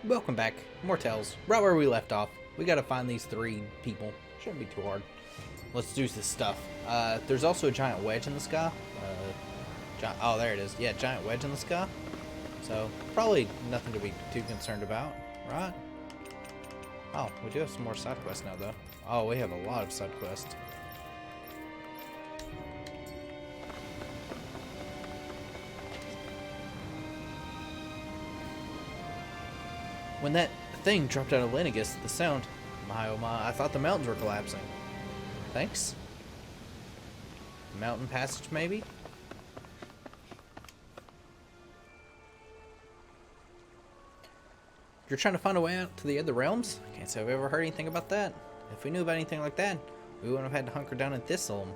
Welcome back. More Tales. Right where we left off. We gotta find these three people. Shouldn't be too hard. Let's do this stuff. There's also a giant wedge in the sky. Oh, there it is. Yeah, giant wedge in the sky. So, probably nothing to be too concerned about, right? Oh, we do have some more side quests now, though. Oh, we have a lot of side quests. When that thing dropped out of Lenegus, the sound, my oh my, I thought the mountains were collapsing. Thanks. Mountain passage, maybe? You're trying to find a way out to the other realms? Can't say I've ever heard anything about that. If we knew about anything like that, we wouldn't have had to hunker down in Thistle.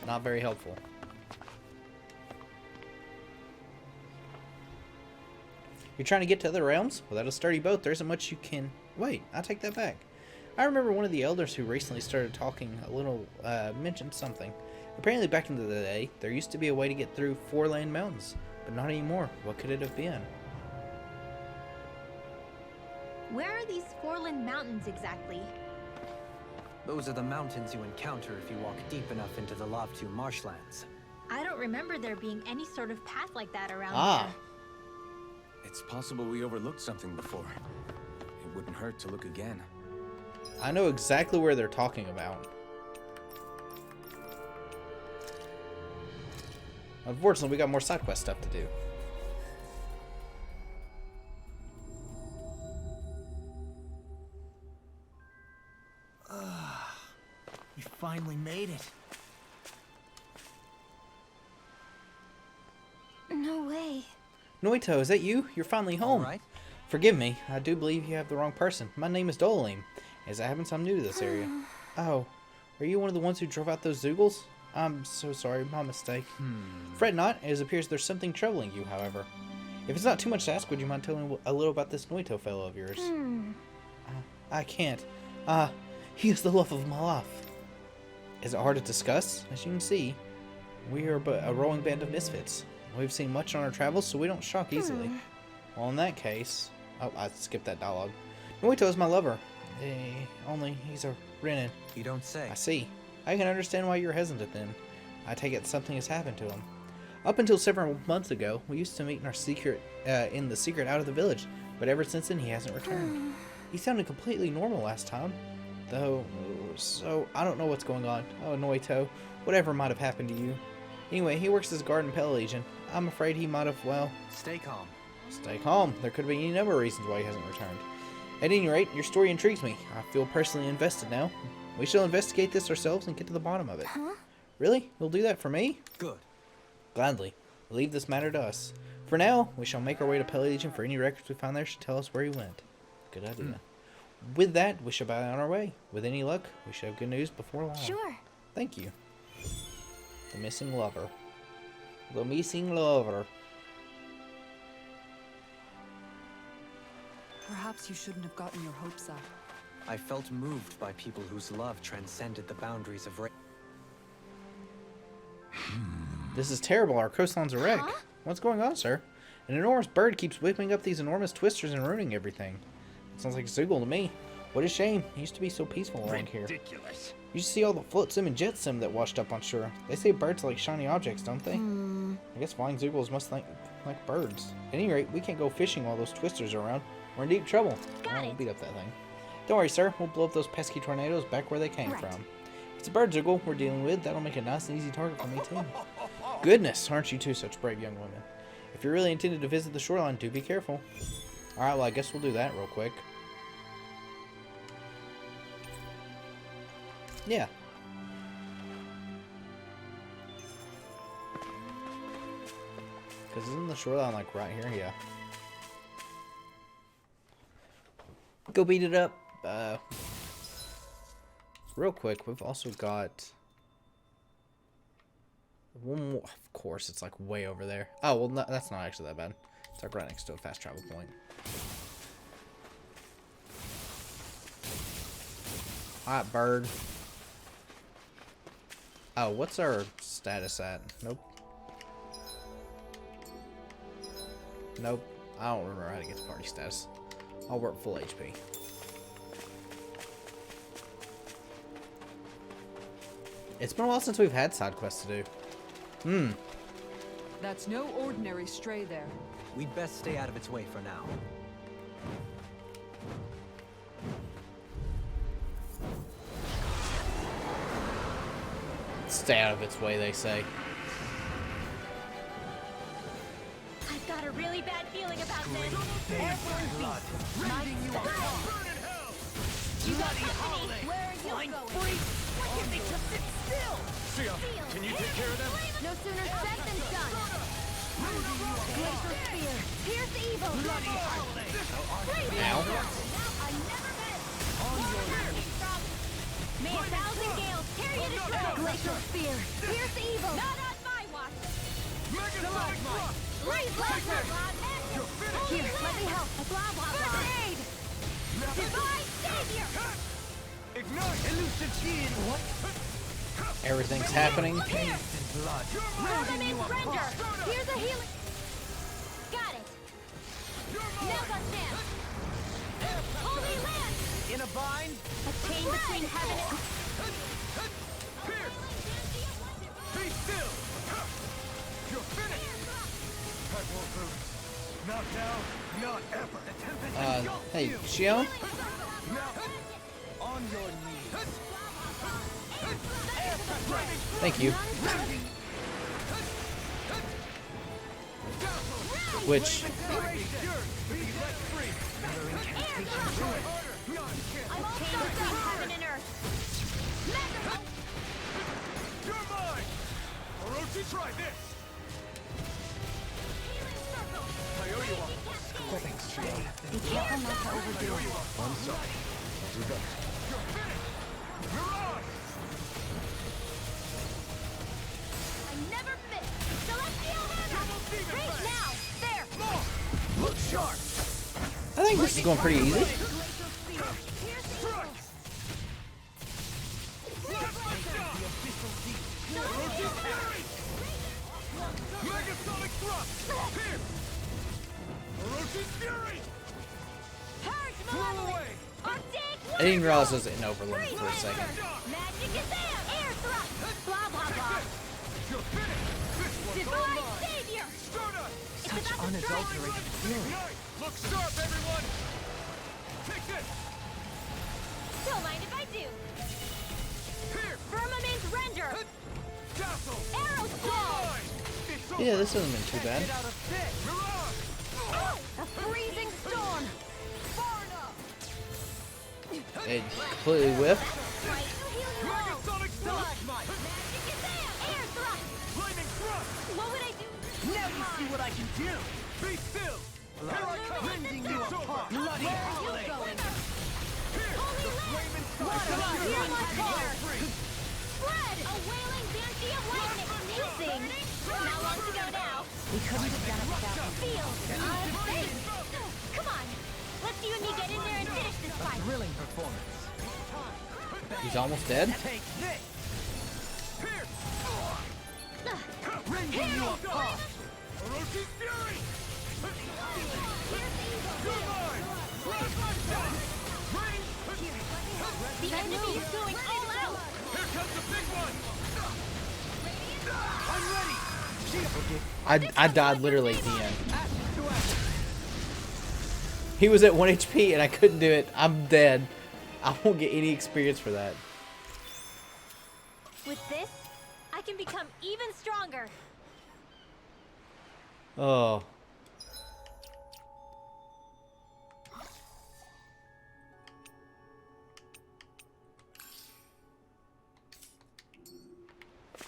Not very helpful. You're trying to get to other realms? Without a sturdy boat, there isn't much you can... Wait, I take that back. I remember one of the elders who recently started talking a little, mentioned something. Apparently back in the day, there used to be a way to get through four-lane mountains, but not anymore. What could it have been? Where are these Foreland Mountains exactly? Those are the mountains you encounter if you walk deep enough into the Lavtu marshlands. I don't remember there being any sort of path like that around Ah. there. It's possible we overlooked something before. It wouldn't hurt to look again. I know exactly where they're talking about. Unfortunately, we got more side quest stuff to do. We finally made it. No way. Noito, is that you? You're finally home. All right. Forgive me, I do believe you have the wrong person. My name is Dolim. As it happens, I'm new to this area. Oh, are you one of the ones who drove out those Zoogles? I'm so sorry, my mistake. Fret not, as it appears there's something troubling you, however. If it's not too much to ask, would you mind telling me a little about this Noito fellow of yours? I can't. He is the love of my life. Is it hard to discuss? As you can see, we are but a rowing band of misfits. We've seen much on our travels, so we don't shock easily. Well, in that case... Oh, I skipped that dialogue. Noito is my lover. Only he's a Renin. You don't say. I see. I can understand why you're hesitant then. I take it something has happened to him. Up until several months ago, we used to meet in our secret, in the secret out of the village, but ever since then he hasn't returned. He sounded completely normal last time, though, so I don't know what's going on. Oh, Noito, whatever might have happened to you. Anyway, he works as a guard in Pell Legion. I'm afraid he might have, well... Stay calm. Stay calm. There could be any number of reasons why he hasn't returned. At any rate, your story intrigues me. I feel personally invested now. We shall investigate this ourselves and get to the bottom of it. Really? You'll do that for me? Good. Gladly. Leave this matter to us. For now, we shall make our way to Pell Legion for any records we find there should tell us where he went. Good idea. With that, we shall be on our way. With any luck, we should have good news before long. Sure. Thank you. The missing lover. The missing lover. Perhaps you shouldn't have gotten your hopes up. I felt moved by people whose love transcended the boundaries of This is terrible. Our coastline's a wreck. What's going on, sir? An enormous bird keeps whipping up these enormous twisters and ruining everything. It sounds like a Zoogle to me. What a shame. It used to be so peaceful around here. Ridiculous. You should see all the float sim and jet sim that washed up on shore. They say birds are like shiny objects, don't they? I guess flying Zoogles must think like birds. At any rate, we can't go fishing while those twisters are around. We're in deep trouble. We'll beat up that thing. Don't worry, sir. We'll blow up those pesky tornadoes back where they came from. If it's a bird Zoogle we're dealing with, that'll make a nice and easy target for me, too. Goodness, aren't you two such brave young women? If you're really intended to visit the shoreline, do be careful. Alright, well, I guess we'll do that real quick. Yeah. Because isn't the shoreline like right here? Yeah. Go beat it up. Real quick, we've also got one more. Of course, it's like way over there. Oh, well, no, that's not actually that bad. It's like right next to a fast travel point. Alright, bird. Oh, what's our status at? Nope. Nope. I don't remember how to get to party status. I'll work full HP. It's been a while since we've had side quests to do. That's no ordinary stray there. We'd best stay out of its way for now. Stay out of its way, they say. I've got a really bad feeling about this. You got company. Where are you going? Why can't they just sit still? Can you take care of them? No sooner said than done. Glacial spear. Pierce evil. Now. I never met. May a thousand gales carry you to shore. Glacial spear. Pierce evil. Not on my watch. Raise laser. Here, let me help. Blah blah blah. First aid. Divine savior. Ignite! Elucidate! What? Everything's happening. Rhythm render. Here's a healing. Got it. Now's our chance. Holy land. In a bind? A chain between heaven and... Be still! You're finished! I won't lose. Not now, not ever. Hey, Shion? Now, on your knees. Thank you. Which... I'm all chained between heaven and earth. You're mine! Orochi, try this! I owe you one. Thanks, Trio. Be careful not to overdo it. I'm sorry. I'll do better. You're finished! Mirage! I never miss. Celestial hammer. Right now. There. Look sharp! I think this is going pretty easy. Glacial spear. Pierce evil. Megasonic thrust! Here! Orochi's fury! Purge Blow malevolence. away! Arctic. I didn't realize it was in Overland for a second. Magic is there. Air thrust. Blah blah blah. You're finished! This one's all Divine mine! savior. Stardust! It's about to strike. Ignite! Look sharp, everyone! Take this! Don't mind if I do. Here! Firmament render. Dazzle! Arrow squall. It's over! Yeah, this hasn't been too bad. Get out of bed! Mirage! A freezing storm. Far enough! It completely whiffed. Right to heal you all. Megasonic thrust! Magic is there. Air thrust. Flaming thrust! What would I do? Now you see what I can do! Be still! Here I come! Rending you apart! Bloody Where are you holiday! going? Here! Holy The land. flaming Water, thrust! hear my call. Free! Spread. A wailing banshee of lightning. You sing. Not long to go now. We couldn't have done it without you. Feel. Faith. Come on. Let's you and me get in there and finish this fight. Thrilling performance. He's almost dead. Take this! Here! Rending you apart! Orochi's fury! You're mine! Bring! The enemy is going all out. Here comes the big one! I'm ready! I died literally at the end. He was at 1 HP and I couldn't do it. I'm dead. I won't get any experience for that. With this, I can become even stronger. Oh.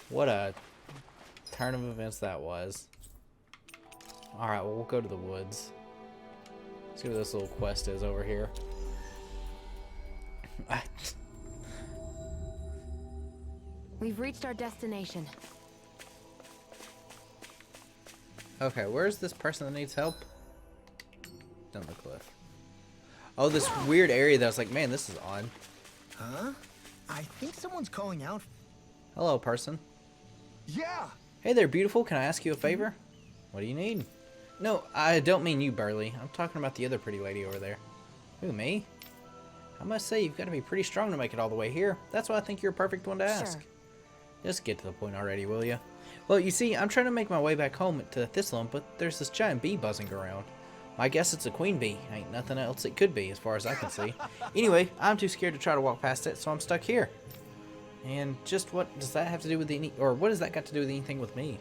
What a turn of events that was. Alright, well, we'll go to the woods. See what this little quest is over here. We've reached our destination. Okay, where's this person that needs help? Down the cliff. Oh, this weird area that I was like, man, this is odd. Huh? I think someone's calling out. Hello, person. Yeah! Hey there, beautiful. Can I ask you a favor? What do you need? No, I don't mean you, Burley. I'm talking about the other pretty lady over there. Who, me? I must say, you've got to be pretty strong to make it all the way here. That's why I think you're a perfect one to ask. Sure. Just get to the point already, will you? Well, you see, I'm trying to make my way back home to Thistleum, but there's this giant bee buzzing around. I guess it's a queen bee. Ain't nothing else it could be, as far as I can see. Anyway, I'm too scared to try to walk past it, so I'm stuck here. And just what does that have to do with what has that got to do with anything with me?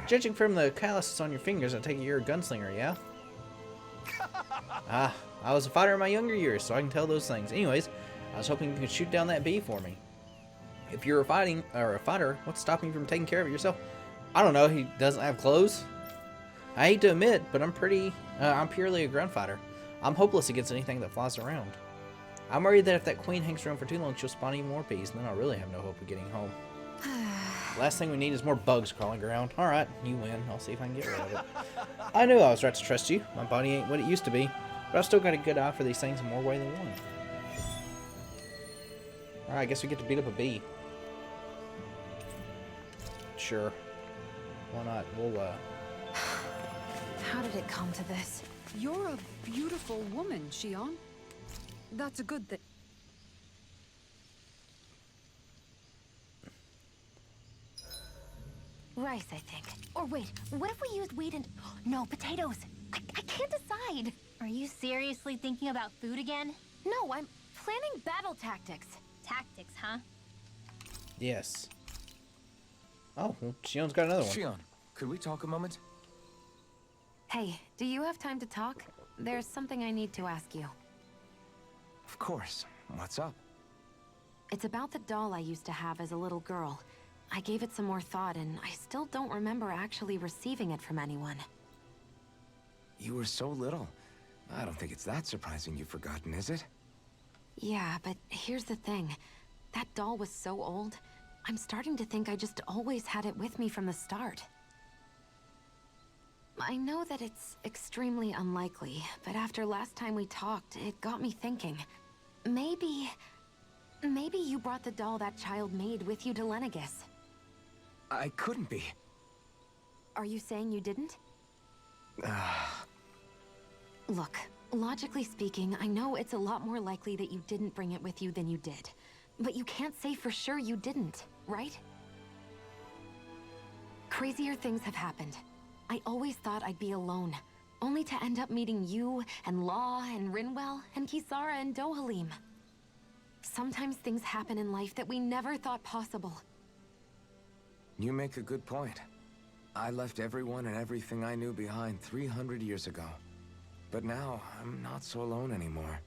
Judging from the calluses on your fingers, I take it you're a gunslinger, yeah? Ah, I was a fighter in my younger years, so I can tell those things. Anyways, I was hoping you could shoot down that bee for me. If you're a fighter, what's stopping you from taking care of it yourself? I don't know, he doesn't have clothes? I hate to admit, but I'm purely a ground fighter. I'm hopeless against anything that flies around. I'm worried that if that queen hangs around for too long, she'll spawn even more bees, and then I'll really have no hope of getting home. Last thing we need is more bugs crawling around. Alright, you win. I'll see if I can get rid of it. I knew I was right to trust you. My body ain't what it used to be, but I've still got a good eye for these things in more ways than one. Alright, I guess we get to beat up a bee. Sure. Why not? We'll, How did it come to this? You're a beautiful woman, Shion. That's a good thing. Rice, I think. Or wait, what if we used wheat and... No, potatoes! I can't decide! Are you seriously thinking about food again? No, I'm planning battle tactics. Tactics, huh? yes. Oh, well, Shion's got another one. Shion, could we talk a moment? Hey, do you have time to talk? There's something I need to ask you. Of course. What's up? It's about the doll I used to have as a little girl. I gave it some more thought, and I still don't remember actually receiving it from anyone. You were so little. I don't think it's that surprising you've forgotten, is it? Yeah, but here's the thing. That doll was so old, I'm starting to think I just always had it with me from the start. I know that it's extremely unlikely, but after last time we talked, it got me thinking. Maybe you brought the doll that child made with you to Lenegis. I couldn't be. Are you saying you didn't? Look, logically speaking, I know it's a lot more likely that you didn't bring it with you than you did. But you can't say for sure you didn't, right? Crazier things have happened. I always thought I'd be alone, only to end up meeting you, and Law, and Rinwell, and Kisara, and Dohalim. Sometimes things happen in life that we never thought possible. You make a good point. I left everyone and everything I knew behind 300 years ago. But now, I'm not so alone anymore.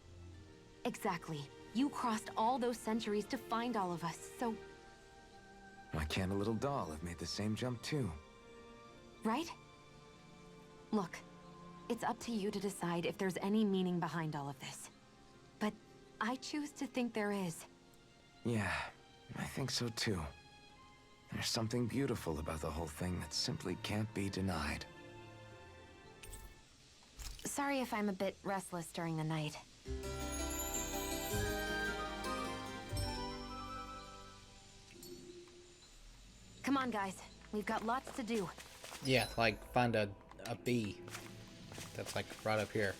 Exactly. You crossed all those centuries to find all of us, so... Why can't a little doll have made the same jump too? Right? Look, it's up to you to decide if there's any meaning behind all of this. But I choose to think there is. Yeah, I think so too. There's something beautiful about the whole thing that simply can't be denied. Sorry if I'm a bit restless during the night. Come on, guys. We've got lots to do. Yeah, like find a bee. That's like right up here,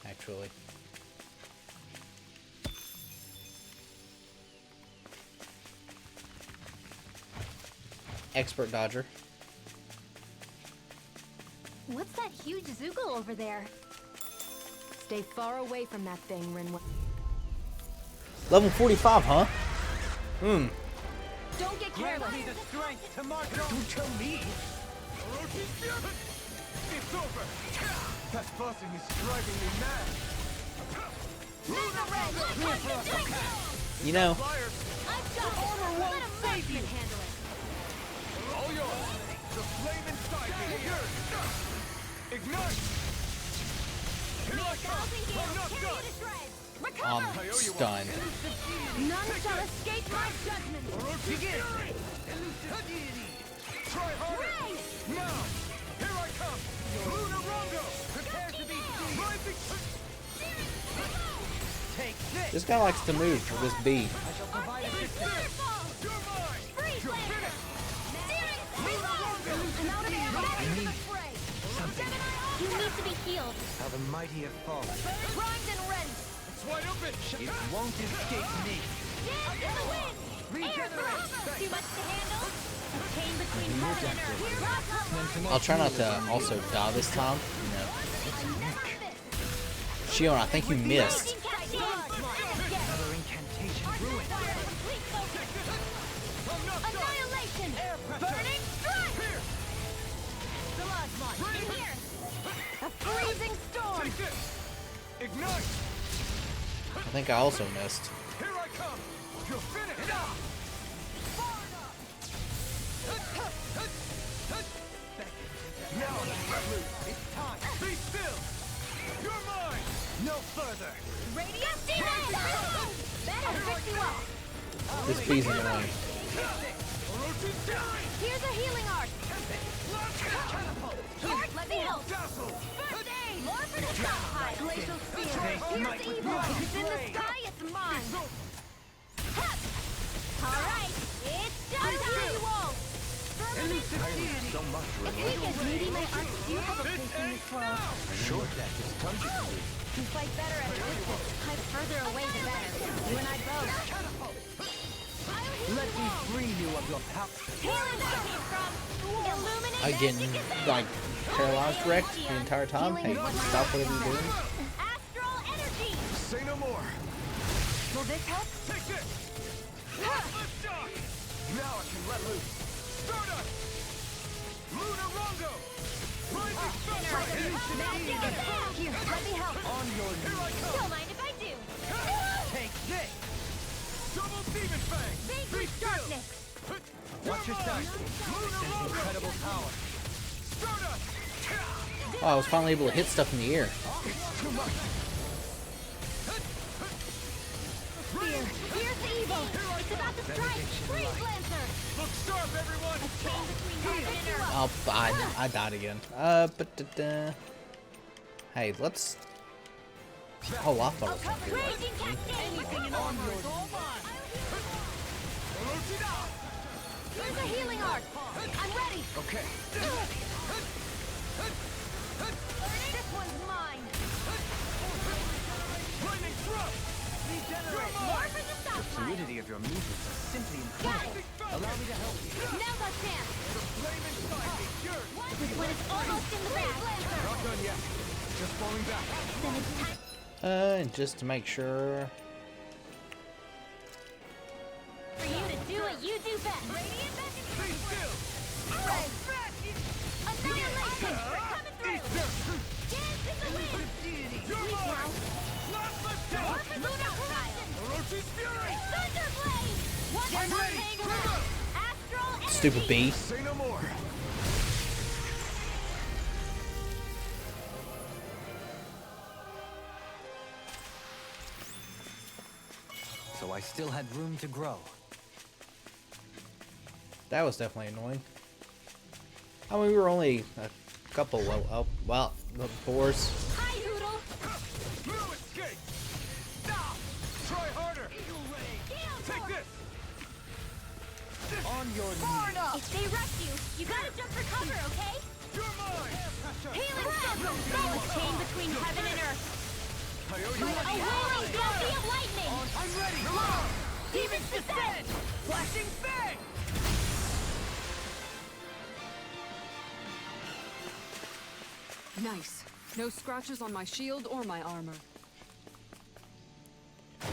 actually. Expert dodger. What's that huge Zoogle over there? Stay far away from that thing, Rinwell. Level 45, huh? Don't get careless. Grant me the strength to march on. Don't tell me. It's over. That fussing is driving me mad. You know, I've got Armor won't Let a save you. marksman handle it. All yours. The flame inside me is yours. Ignite. Here I come. I'm not Carry done. it to shreds. I'm Recover. stunned. None shall escape my judgment. Begin. Try harder. Ray! Now. Here I come. Lunarongo. Prepare to be rising. Take this. This guy likes to move for this bee. I shall provide assistance. You're mine. Freeze You're Lander. finished. Searing Reload. I'm out of ammo. Back into the fray. something. You need to be healed. How the mighty have fallen. Grind and rend. It's wide open! It won't escape me. Dance to the wind. Air thrust. Too much to handle. A chain between heaven and earth. Here I come. I'll try not to also die this time. No. Shion, I think you missed. Another incantation. Ruin. Annihilation. Burning strike. In here. A freezing storm. Take this! Ignite! I think I also missed. Here I come! You're finished! Now let loose! It's time! Be still! You're mine! No further! Radiant demon. Better fix you up. This bee's annoying. Orochi's fury! Here's a healing arc. Here, let me help. Dazzle! First aid. More for the stockpile. Glacial spear. Here's evil. It's in the sky. It's mine. Hup. All right. It's done. Untie you all. So much. If we get needy, my arcs do have a place in this world. Sure, that is dungeon. You fight better at a distance. The further away, the better. You and I both. Let me free you of your power. Healing from illuminate. I getting like paralyzed, wrecked the entire time. Hey, stop whatever you're doing. Astral energy. Say no more! Will this help? Take this! Lift shock! Now I can let loose! Stardust! Lunar Rondo! Rising Thunder! Here, let me help. On your Here I come! Don't mind if I do. take this. Double Demon Fang! Vagrant darkness. Watch your side. Lunar Sense Rondo! incredible power. Stardust! Oh, I was finally able to hit stuff in the air. Too much! Here, here's the evil. It's about to strike. Freeze Lancer. Look sharp, everyone! Chain between heaven and earth. Oh, I died again. Hey, let's. Oh, I thought it was something like Raging cascade. Anything in armor is all mine. Orochi! Here's a healing arc. I'm ready. Okay. This one's mine. Lightning thrust! More for the stockpile. Fluidity of your movements is simply Got incredible. it. Allow me to help you. Now's our chance. Flame inside me! Yours! This one is almost in the bag. Not done yet. Just falling back. Then it's time. And just to make sure. For you to do what you do best. Radiant Be still! Annihilation! We're coming through! Dance in the wind! You're Please mine! now. Plasma More Death! for Lunar Horizon! Orochi's fury! Thunderblade! One I'm more ready. hang around! Astral energy! Stupid bee. Say no more! So I still had room to grow. That was definitely annoying. I mean, we were only a couple low up. Well, the fours. Hi, Hoodle! No escape! Stop! Try harder! Take this! On your Far knees. enough! If they rush you, you gotta jump for cover, okay? You're mine! Healing circle! A chain between heaven and earth! I owe you A one. whirling bounty of lightning! I'm ready! Demons descend! Flashing Fang! Nice. No scratches on my shield or my armor.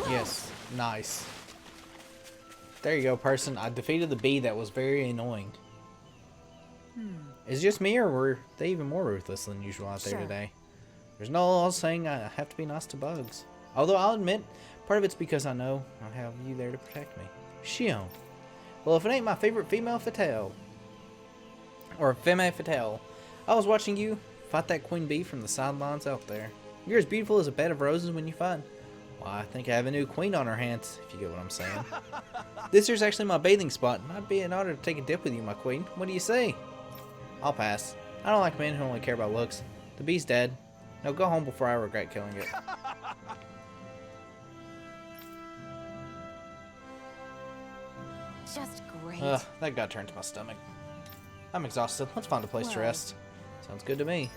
Yes, nice. There you go, person. I defeated the bee that was very annoying. Is it just me, or were they even more ruthless than usual out there Sure. today? There's no law saying I have to be nice to bugs. Although I'll admit, part of it's because I know I have you there to protect me. Shion. Well, if it ain't my favorite female fatale, or femme fatale, I was watching you fight that queen bee from the sidelines out there. You're as beautiful as a bed of roses when you fight. Well, I think I have a new queen on our hands, if you get what I'm saying. This here's actually my bathing spot, and I'd be an honor to take a dip with you, my queen. What do you say? I'll pass. I don't like men who only care about looks. The bee's dead. Now go home before I regret killing it. Just great. That got turned to my stomach. I'm exhausted. Let's find a place to Well. rest. Sounds good to me.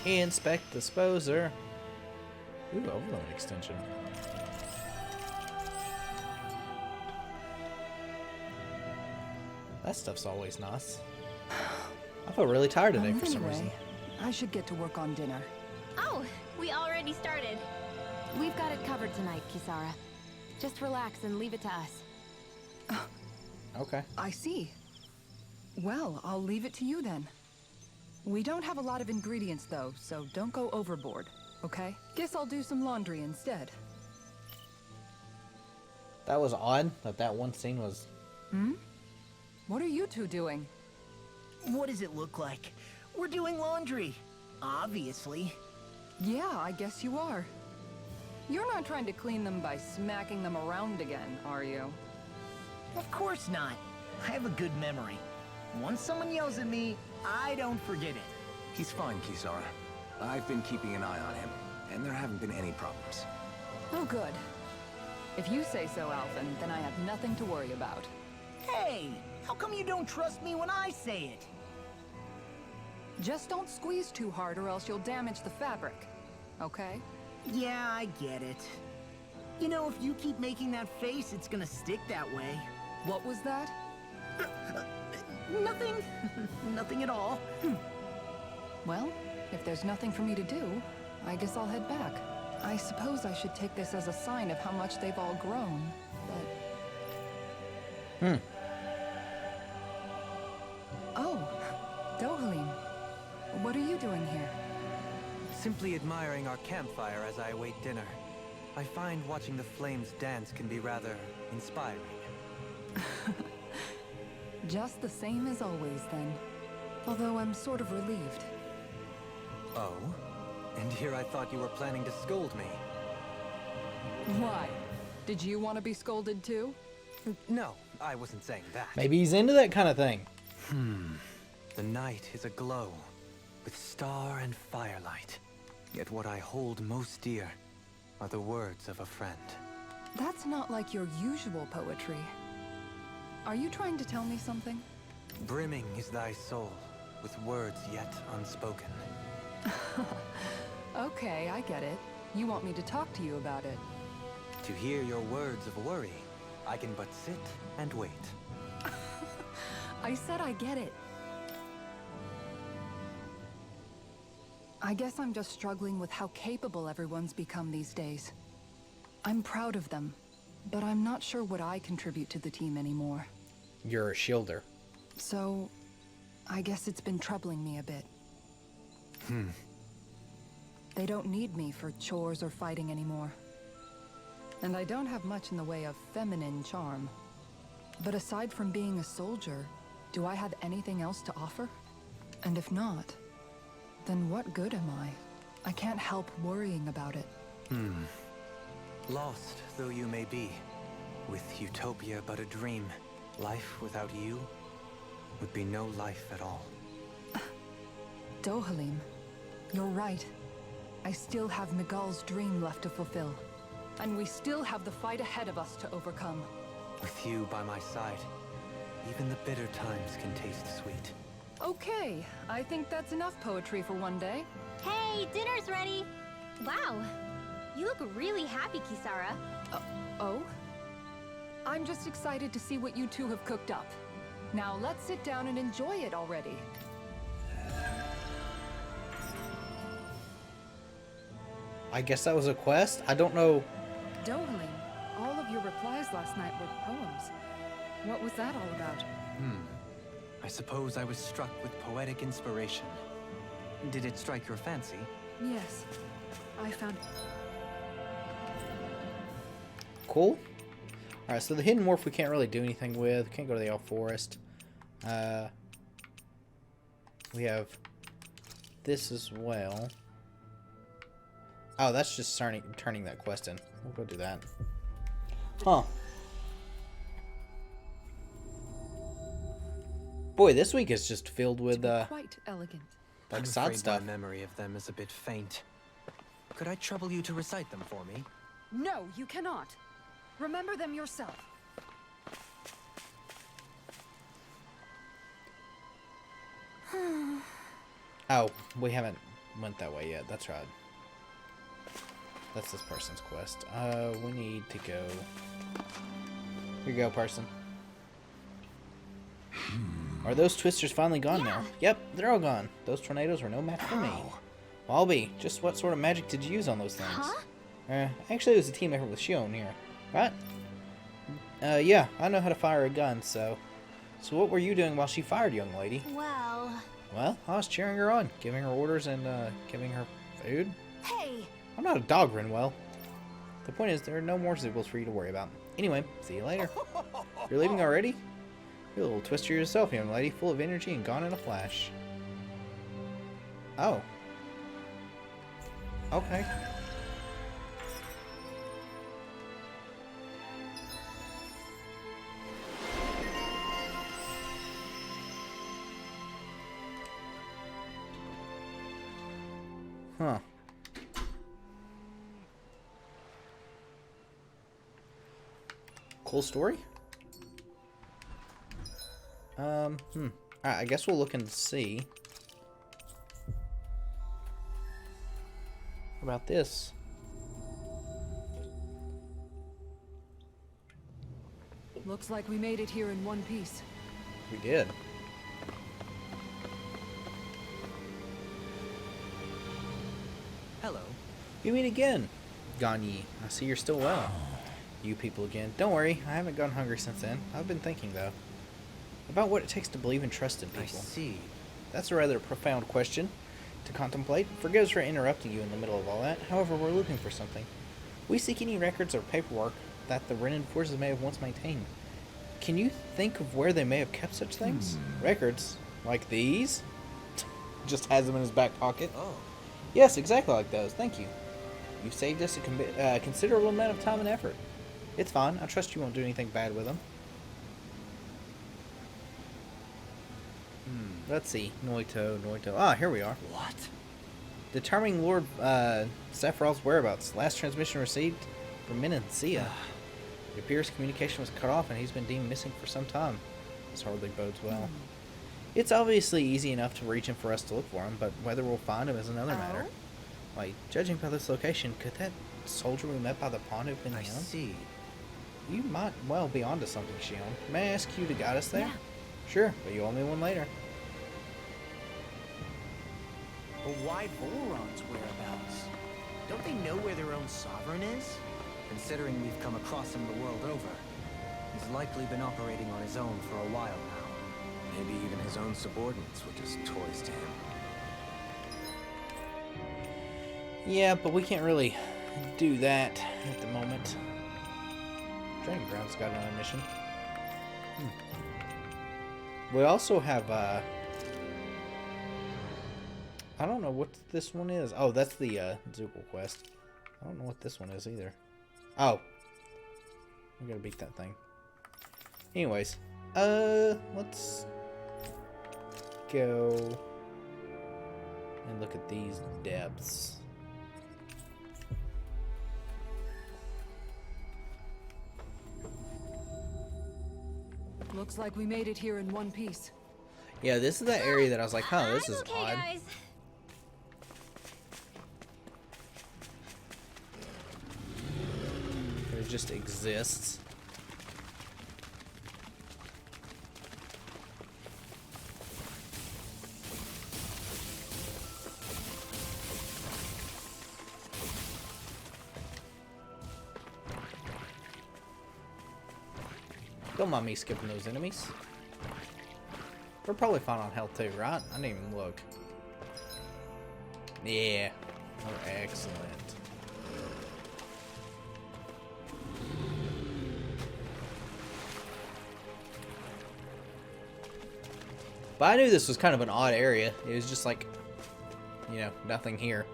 Inspect disposer. Ooh, overload extension. That stuff's always nice. I feel really tired today for some reason. I should get to work on dinner. Oh, we already started. We've got it covered tonight, Kisara. Just relax and leave it to us. Okay. I see. Well, I'll leave it to you then. We don't have a lot of ingredients though, so don't go overboard, okay? Guess I'll do some laundry instead. That was odd that one scene was... What are you two doing? What does it look like? We're doing laundry. Obviously. Yeah, I guess you are. You're not trying to clean them by smacking them around again, are you? Of course not. I have a good memory. Once someone yells at me, I don't forget it. He's fine, Kisara. I've been keeping an eye on him, and there haven't been any problems. Oh, good. If you say so, Alphen, then I have nothing to worry about. Hey, how come you don't trust me when I say it? Just don't squeeze too hard or else you'll damage the fabric, okay? Yeah, I get it. You know, if you keep making that face, it's gonna stick that way. What was that? Nothing. Nothing at all. Well, if there's nothing for me to do, I guess I'll head back. I suppose I should take this as a sign of how much they've all grown, but... Oh, Dohalim. What are you doing here? Simply admiring our campfire as I await dinner. I find watching the flames dance can be rather inspiring. Just the same as always, then. Although I'm sort of relieved. Oh? And here I thought you were planning to scold me. Why? Did you want to be scolded too? No, I wasn't saying that. Maybe he's into that kind of thing. The night is aglow with star and firelight. Yet what I hold most dear are the words of a friend. That's not like your usual poetry. Are you trying to tell me something? Brimming is thy soul with words yet unspoken. Okay, I get it. You want me to talk to you about it. To hear your words of worry, I can but sit and wait. I said I get it. I guess I'm just struggling with how capable everyone's become these days. I'm proud of them, but I'm not sure what I contribute to the team anymore. You're a shielder. So, I guess it's been troubling me a bit. They don't need me for chores or fighting anymore. And I don't have much in the way of feminine charm. But aside from being a soldier, do I have anything else to offer? And if not, then what good am I? I can't help worrying about it. Lost though you may be, with utopia but a dream, life without you would be no life at all. Dohalim, you're right. I still have Miguel's dream left to fulfill. And we still have the fight ahead of us to overcome. With you by my side, even the bitter times can taste sweet. Okay, I think that's enough poetry for one day. Hey, dinner's ready! Wow, you look really happy, Kisara. Oh? I'm just excited to see what you two have cooked up. Now let's sit down and enjoy it already. I guess that was a quest? I don't know. Dohalim, all of your replies last night were poems. What was that all about? I suppose I was struck with poetic inspiration. Did it strike your fancy? Yes, I found... Cool. Alright, so the hidden wharf we can't really do anything with. Can't go to the Elf Forest. We have this as well. Oh, that's just turning that quest in. We'll go do that. Huh. Boy, this week is just filled with quite elegant. like I'm side afraid stuff. my memory of them is a bit faint. Could I trouble you to recite them for me? No, you cannot. Remember them yourself. Oh, we haven't went that way yet. That's right. That's this person's quest. We need to go... Here you go, person. Are those twisters finally gone now? Yep, they're all gone. Those tornadoes were no match for me. Well, I'll be. Just what sort of magic did you use on those things? Huh? Actually, it was a team effort with Shion here. Right? Yeah, I know how to fire a gun, so... So what were you doing while she fired, young lady? Well, I was cheering her on, giving her orders and, giving her food. Hey! I'm not a dog, Renwell. The point is, there are no more Zoogles for you to worry about. Anyway, see you later. You're leaving already? You're a little twister yourself, young lady, full of energy and gone in a flash. Oh. Okay. Huh. Cool story? Alright, I guess we'll look and see. How about this? Looks like we made it here in one piece. We did. Hello. You meet again, Ganyi. I see you're still well. You people again. Don't worry, I haven't gone hungry since then. I've been thinking, though, about what it takes to believe and trust in people. I see. That's a rather profound question to contemplate. Forgive us for interrupting you in the middle of all that. However, we're looking for something. We seek any records or paperwork that the Renin forces may have once maintained. Can you think of where they may have kept such things? Records? Like these? Just has them in his back pocket. Oh. Yes, exactly like those. Thank you. You've saved us a considerable amount of time and effort. It's fine. I trust you won't do anything bad with them. Let's see. Noito. Ah, here we are. What? Determining Lord Sephiroth's whereabouts. Last transmission received from Menancia. It appears communication was cut off and he's been deemed missing for some time. This hardly bodes well. It's obviously easy enough to reach him for us to look for him, but whether we'll find him is another matter. Like, judging by this location, could that soldier we met by the pond have been I him? see. You might well be onto something, Shion. May I ask you to guide us there? Yeah. Sure, but you owe me one later. But why Volron's whereabouts? Don't they know where their own sovereign is? Considering we've come across him the world over, he's likely been operating on his own for a while now. Maybe even his own subordinates were just toys to him. Yeah, but we can't really do that at the moment. Training Ground's got another mission. We also have, I don't know what this one is. Oh, that's the, Zoogle quest. I don't know what this one is either. Oh. We gotta beat that thing. Anyways, let's go and look at these depths. Looks like we made it here in one piece. Yeah, this is that area that I was like, huh, this I'm is okay, odd. guys. It just exists. Don't mind me skipping those enemies. We're probably fine on health too, right? I didn't even look. Yeah. Oh, excellent. But I knew this was kind of an odd area. It was just like, you know, nothing here.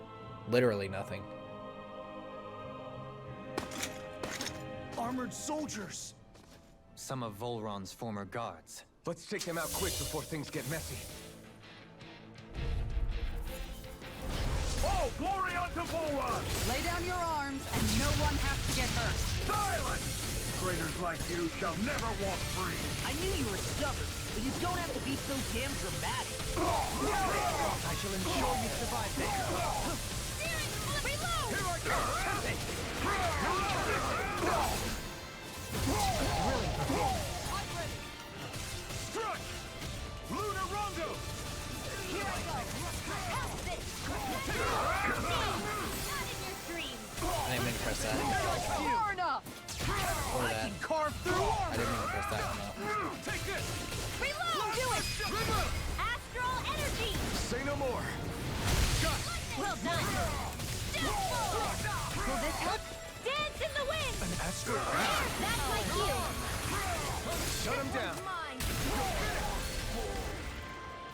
Literally nothing. Armored soldiers! Some of Volron's former guards. Let's take them out quick before things get messy. Oh, glory unto Volron! Lay down your arms and no one has to get hurt. Silence! traitors like you shall never walk free. I knew you were stubborn, but you don't have to be so damn dramatic. I shall ensure you survive, Baker. Reload! Here I come! Thrilling performance. Strike! Lunar Rondo! Here I go! Help this! Not in your dreams! I didn't mean to press that. Far enough. Or I that. can carve through I armor. didn't mean to press that one though. Take this! Reload! Do it! Astral energy! Say no more! Well done! Will this help? Dance in the wind! An astral That's my cue! Shut him down! Mine!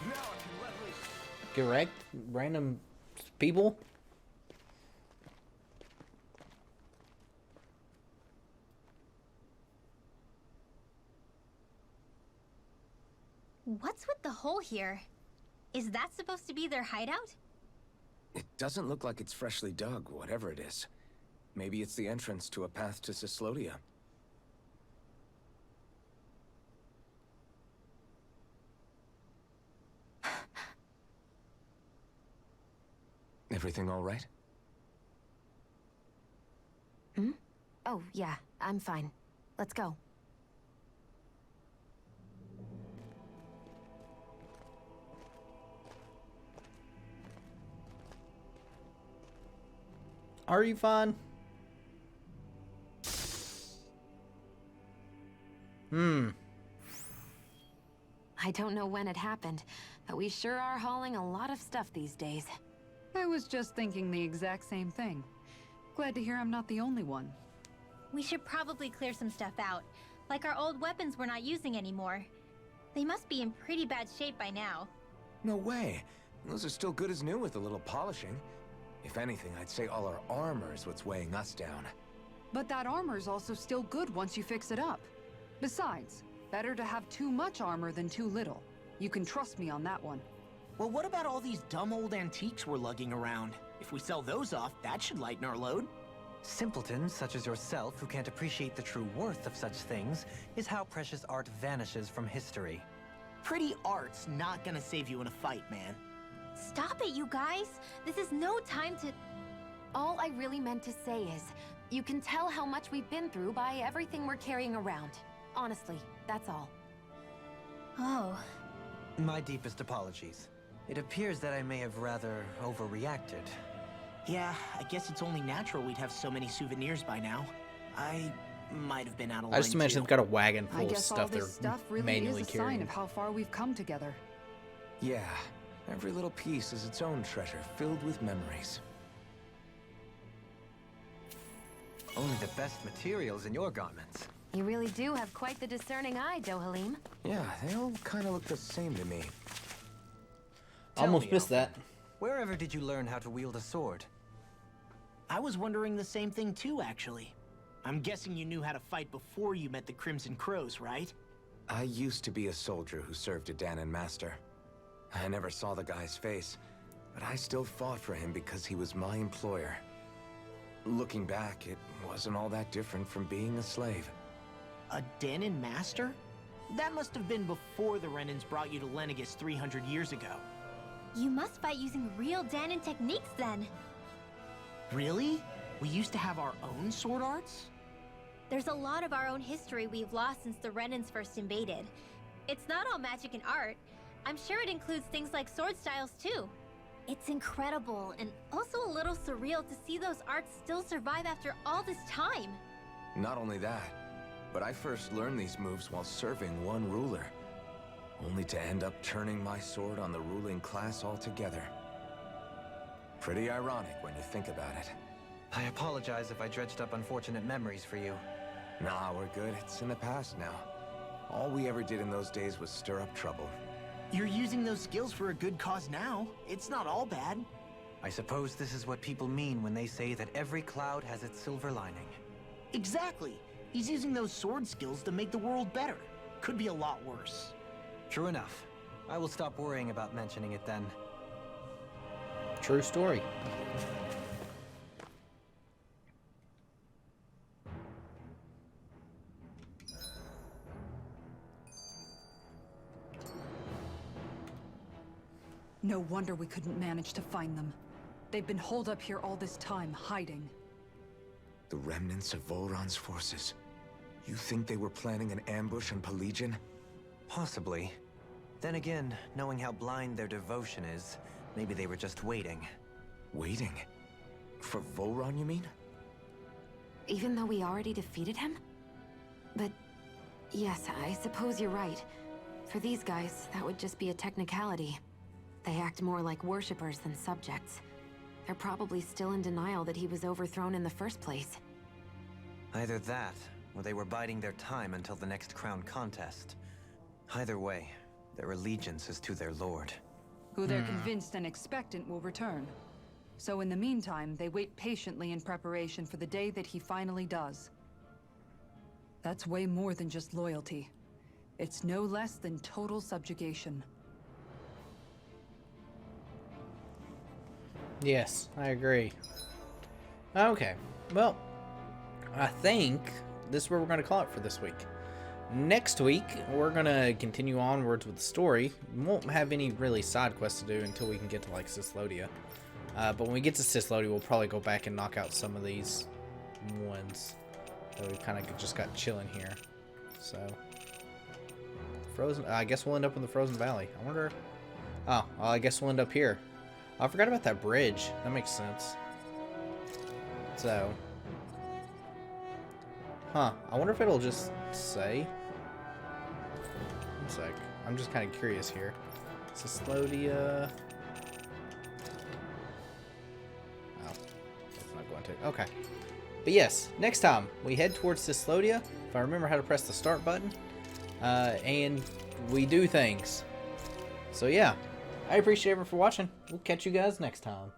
Now I can let loose. Get wrecked? Random people? What's with the hole here? Is that supposed to be their hideout? It doesn't look like it's freshly dug, whatever it is. Maybe it's the entrance to a path to Cyslodia. Everything all right? Oh, yeah, I'm fine. Let's go. Are you fine? I don't know when it happened, but we sure are hauling a lot of stuff these days. I was just thinking the exact same thing. Glad to hear I'm not the only one. We should probably clear some stuff out. Like our old weapons we're not using anymore. They must be in pretty bad shape by now. No way. Those are still good as new with a little polishing. If anything, I'd say all our armor is what's weighing us down. But that armor's also still good once you fix it up. Besides, better to have too much armor than too little. You can trust me on that one. Well, what about all these dumb old antiques we're lugging around? If we sell those off, that should lighten our load. Simpletons such as yourself who can't appreciate the true worth of such things is how precious art vanishes from history. Pretty art's not gonna save you in a fight, man. Stop it, you guys! This is no time to... All I really meant to say is, you can tell how much we've been through by everything we're carrying around. Honestly, that's all. Oh. My deepest apologies. It appears that I may have rather overreacted. Yeah, I guess it's only natural we'd have so many souvenirs by now. I might have been out of line I just imagine too. they've got a wagon I full of guess all stuff this they're stuff really is manually a sign carrying. of how far we've come together. Yeah, every little piece is its own treasure, filled with memories. Only the best materials in your garments. You really do have quite the discerning eye, Dohalim. Yeah, they all kind of look the same to me. Tell Almost me, missed Alfred, that. Wherever did you learn how to wield a sword? I was wondering the same thing too, actually. I'm guessing you knew how to fight before you met the Crimson Crows, right? I used to be a soldier who served a Danon master. I never saw the guy's face, but I still fought for him because he was my employer. Looking back, it wasn't all that different from being a slave. A Danon master? That must have been before the Renans brought you to Lenegis 300 years ago. You must fight using real Danon techniques then. Really? We used to have our own sword arts? There's a lot of our own history we've lost since the Renans first invaded. It's not all magic and art. I'm sure it includes things like sword styles too. It's incredible and also a little surreal to see those arts still survive after all this time. Not only that, but I first learned these moves while serving one ruler, only to end up turning my sword on the ruling class altogether. Pretty ironic when you think about it. I apologize if I dredged up unfortunate memories for you. Nah, we're good. It's in the past now. All we ever did in those days was stir up trouble. You're using those skills for a good cause now. It's not all bad. I suppose this is what people mean when they say that every cloud has its silver lining. Exactly. He's using those sword skills to make the world better. Could be a lot worse. True enough. I will stop worrying about mentioning it then. True story. No wonder we couldn't manage to find them. They've been holed up here all this time, hiding. The remnants of Volron's forces. You think they were planning an ambush on Pelegion? Possibly. Then again, knowing how blind their devotion is, maybe they were just waiting. Waiting? For Volron, you mean? Even though we already defeated him? But yes, I suppose you're right. For these guys, that would just be a technicality. They act more like worshippers than subjects. They're probably still in denial that he was overthrown in the first place. Either that, or they were biding their time until the next crown contest. Either way, their allegiance is to their lord. Who they're convinced and expectant will return. So in the meantime, they wait patiently in preparation for the day that he finally does. That's way more than just loyalty. It's no less than total subjugation. Yes, I agree. Okay, well, I think this is where we're going to call it for this week. Next week, we're going to continue onwards with the story. We won't have any really side quests to do until we can get to, like, Cyslodia. But when we get to Cyslodia, we'll probably go back and knock out some of these ones that we kind of just got chilling here. So, Frozen, I guess we'll end up in the Frozen Valley. I wonder, oh, well, I guess we'll end up here. I forgot about that bridge. That makes sense. So, I wonder if it'll just say. One sec. I'm just kind of curious here. Cyslodia. Oh, it's not going to. Okay. But yes, next time we head towards Cyslodia, if I remember how to press the start button, and we do things. So yeah, I appreciate everyone for watching. We'll catch you guys next time.